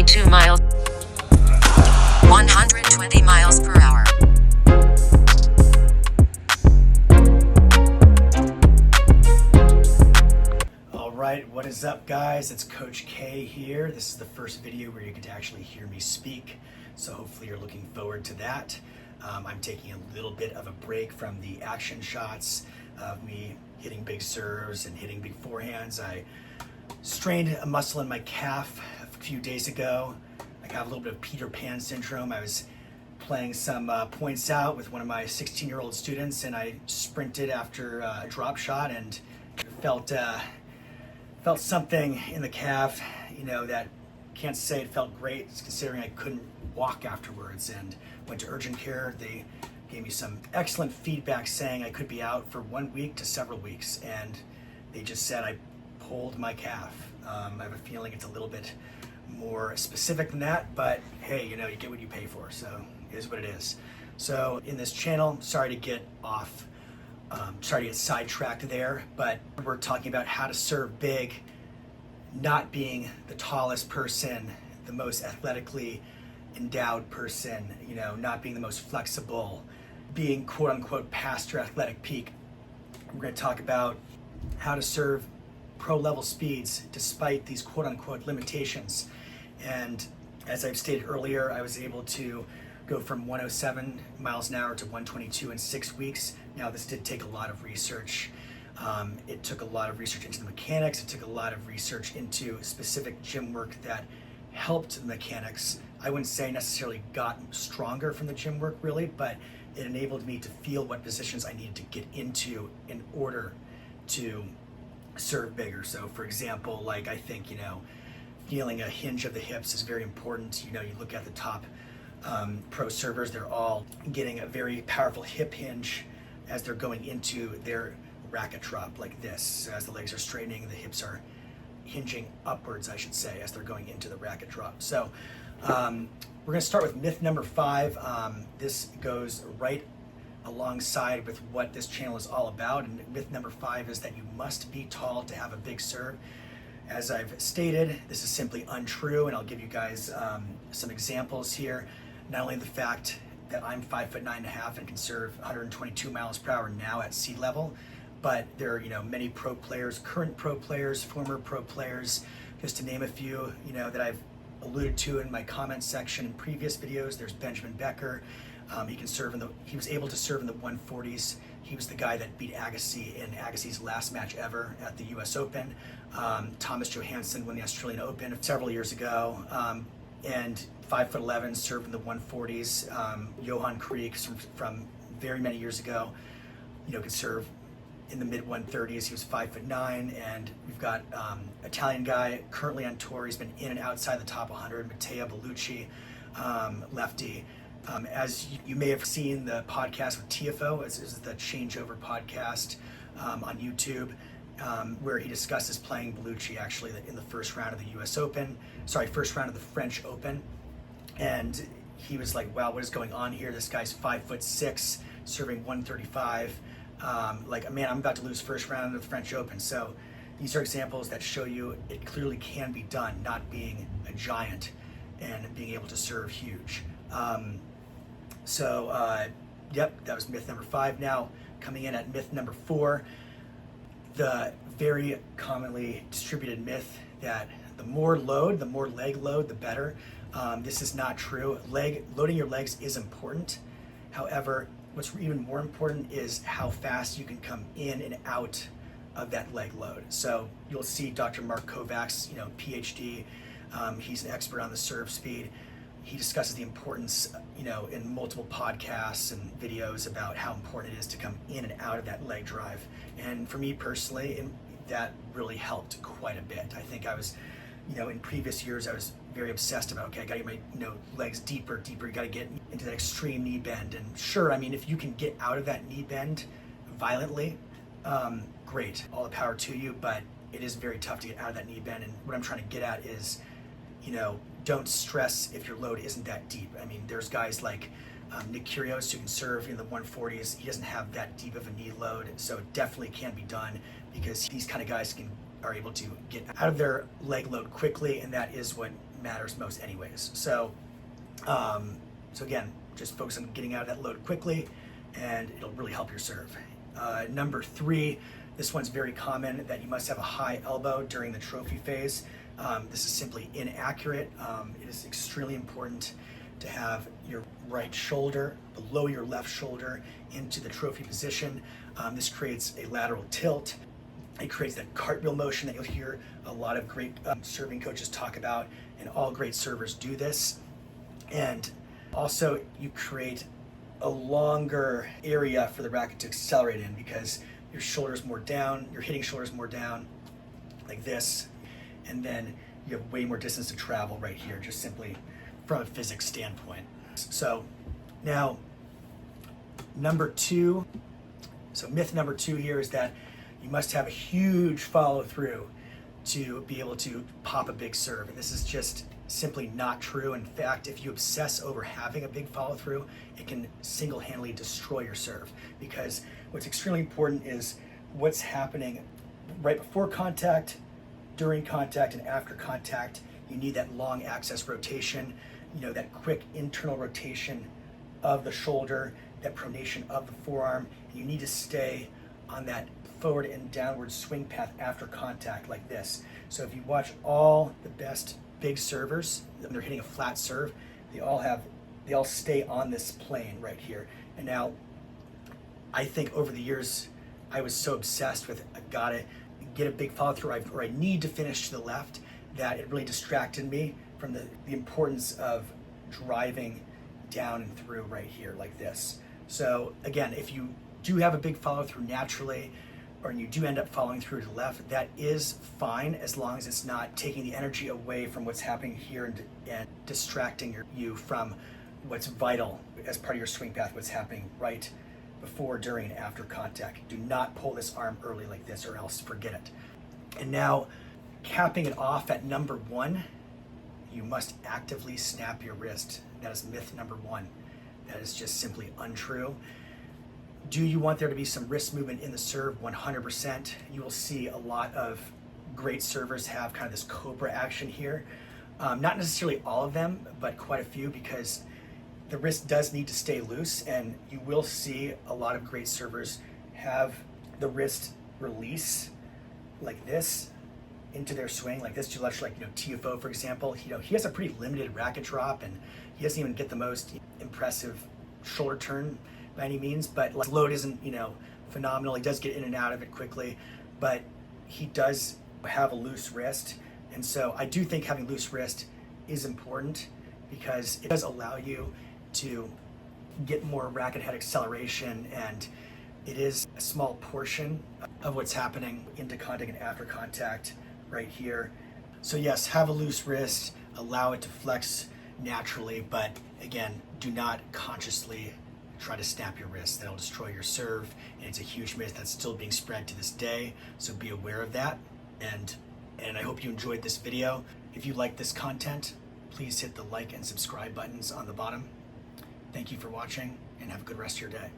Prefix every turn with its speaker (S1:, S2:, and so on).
S1: 122 miles, 120 miles per hour.
S2: All right, what is up, guys? It's Coach K here. This is the first video where you get to actually hear me speak, so hopefully you're looking forward to that. I'm taking a little bit of a break from the action shots of me hitting big serves and hitting big forehands. I strained a muscle in my calf a few days ago. I have a little bit of Peter Pan syndrome. I was playing some points out with one of my 16-year-old students, and I sprinted after a drop shot and felt something in the calf, that can't say it felt great, considering I couldn't walk afterwards, and went to urgent care. They gave me some excellent feedback saying I could be out for 1 week to several weeks, and they just said I pulled my calf. I have a feeling it's a little bit more specific than that, but hey, you get what you pay for, so it is what it is. So in this channel, sorry to get sidetracked there, but we're talking about how to serve big, not being the tallest person, the most athletically endowed person, not being the most flexible, being quote unquote past your athletic peak. We're going to talk about how to serve pro level speeds despite these quote unquote limitations. And as I've stated earlier, I was able to go from 107 miles an hour to 122 in 6 weeks. Now, this did take a lot of research. It took a lot of research into the mechanics. It took a lot of research into specific gym work that helped the mechanics. I wouldn't say necessarily got stronger from the gym work really, but it enabled me to feel what positions I needed to get into in order to serve bigger. So for example, I think, feeling a hinge of the hips is very important. You look at the top pro servers, they're all getting a very powerful hip hinge as they're going into their racket drop like this. So as the legs are straightening, the hips are hinging upwards, I should say, as they're going into the racket drop. So we're going to start with myth number 5. This goes right alongside with what this channel is all about. And myth number 5 is that you must be tall to have a big serve. As I've stated, this is simply untrue, and I'll give you guys some examples here. Not only the fact that I'm 5'9.5" and can serve 122 miles per hour now at sea level, but there are many pro players, current pro players, former pro players, just to name a few, that I've alluded to in my comment section in previous videos. There's Benjamin Becker. He was able to serve in the 140s. He was the guy that beat Agassi in Agassi's last match ever at the US Open. Thomas Johansson won the Australian Open several years ago. And 5'11", served in the 140s. Johan Kriek from very many years ago, could serve in the mid 130s. He was 5'9", and we've got Italian guy currently on tour. He's been in and outside the top 100, Matteo Bellucci, lefty. As you may have seen the podcast with TFO, is the Changeover podcast on YouTube, where he discusses playing Bellucci actually in the first round of the first round of the French Open. And he was like, wow, what is going on here? This guy's 5'6", serving 135. Man, I'm about to lose first round of the French Open. So these are examples that show you it clearly can be done, not being a giant and being able to serve huge. Yep, that was myth number 5. Now, coming in at myth number 4, the very commonly distributed myth that the more leg load, the better. This is not true. Loading your legs is important. However, what's even more important is how fast you can come in and out of that leg load. So you'll see Dr. Mark Kovacs, PhD, he's an expert on the serve speed. He discusses the importance, in multiple podcasts and videos about how important it is to come in and out of that leg drive. And for me personally, that really helped quite a bit. I think I was, in previous years, I was very obsessed about, okay, I gotta get my legs deeper, you gotta get into that extreme knee bend. And sure, if you can get out of that knee bend violently, great, all the power to you, but it is very tough to get out of that knee bend. And what I'm trying to get at is, don't stress if your load isn't that deep. There's guys like Nick Kyrgios who can serve in the 140s. He doesn't have that deep of a knee load, so it definitely can be done because these kind of guys are able to get out of their leg load quickly, and that is what matters most anyways. So again, just focus on getting out of that load quickly, and it'll really help your serve. Number 3, this one's very common, that you must have a high elbow during the trophy phase. This is simply inaccurate. It is extremely important to have your right shoulder below your left shoulder into the trophy position. This creates a lateral tilt. It creates that cartwheel motion that you'll hear a lot of great serving coaches talk about, and all great servers do this. And also, you create a longer area for the racket to accelerate in, because your shoulder's more down, your hitting shoulder's more down, like this, and then you have way more distance to travel right here, just simply from a physics standpoint. So now, myth number 2 here is that you must have a huge follow through to be able to pop a big serve. And this is just simply not true. In fact, if you obsess over having a big follow through, it can single-handedly destroy your serve, because what's extremely important is what's happening right before contact, during contact, and after contact. You need that long axis rotation, that quick internal rotation of the shoulder, that pronation of the forearm. You need to stay on that forward and downward swing path after contact, like this. So if you watch all the best big servers, when they're hitting a flat serve, they all stay on this plane right here. And now, I think over the years, I was so obsessed with, I gotta get a big follow through, or I need to finish to the left, that it really distracted me from the importance of driving down and through right here, like this. So again, if you do have a big follow through naturally, or you do end up following through to the left, that is fine, as long as it's not taking the energy away from what's happening here and distracting you from what's vital as part of your swing path, what's happening right before, during, and after contact. Do not pull this arm early like this, or else forget it. And now, capping it off at number 1, you must actively snap your wrist. That is myth number 1. That is just simply untrue. Do you want there to be some wrist movement in the serve? 100%. You will see a lot of great servers have kind of this cobra action here. Not necessarily all of them, but quite a few, because the wrist does need to stay loose, and you will see a lot of great servers have the wrist release like this into their swing, like this. Like TFO, for example, he has a pretty limited racket drop, and he doesn't even get the most impressive shoulder turn by any means, but his load isn't phenomenal. He does get in and out of it quickly, but he does have a loose wrist. And so I do think having loose wrist is important, because it does allow you to get more racket head acceleration, and it is a small portion of what's happening into contact and after contact right here. So yes, have a loose wrist, allow it to flex naturally, but again, do not consciously try to snap your wrist. That'll destroy your serve, and it's a huge myth that's still being spread to this day, so be aware of that. And I hope you enjoyed this video. If you like this content, please hit the like and subscribe buttons on the bottom. Thank you for watching, and have a good rest of your day.